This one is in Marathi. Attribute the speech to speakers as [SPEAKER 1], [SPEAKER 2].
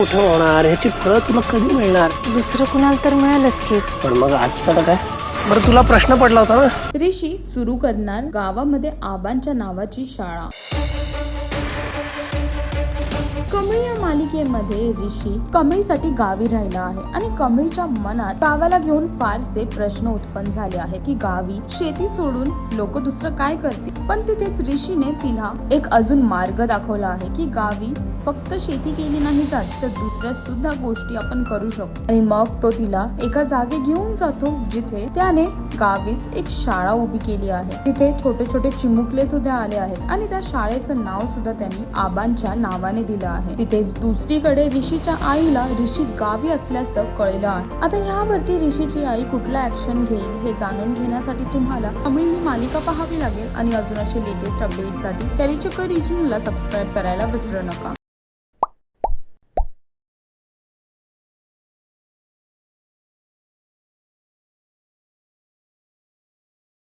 [SPEAKER 1] कुठं होणार ह्याची फळं तुला कधी मिळणार?
[SPEAKER 2] दुसरं कुणाला तर मिळालंच की.
[SPEAKER 1] पण मग आजचं काय? बरं तुला प्रश्न पडला होता ना?
[SPEAKER 3] ऋषी सुरू करणार गावामध्ये आबांच्या नावाची शाळा. कमळ या मालिकेमध्ये ऋषी कमळीसाठी गावी राहिला आहे आणि कमळीच्या मनात गावाला घेऊन फारसे प्रश्न उत्पन्न झाले आहेत की गावी शेती सोडून लोक दुसरं काय करतील. पण तिथेच ऋषीने तिला एक अजून मार्ग दाखवला आहे की गावी फक्त शेती केली नाही जात तर दुसऱ्या सुद्धा गोष्टी आपण करू शकतो. आणि मग तो तिला एका जागे घेऊन जातो जिथे त्याने गावीच एक शाळा उभी केली आहे. तिथे छोटे छोटे चिमुकले सुद्धा आले आहेत आणि त्या शाळेचं नाव सुद्धा त्यांनी आबांच्या नावाने दिलं आहे. तिथेच दुसरीकडे ऋषीच्या आईला ऋषी गावी असल्याचं कळलं आहे. आता ह्यावरती ऋषीची आई कुठला ऍक्शन घेईल हे जाणून घेण्यासाठी तुम्हाला कमळी ही मालिका पाहावी लागेल. आणि अजून असे लेटेस्ट अपडेटसाठी टेलीचक्कर रिजनला सबस्क्राईब करायला विसरू नका.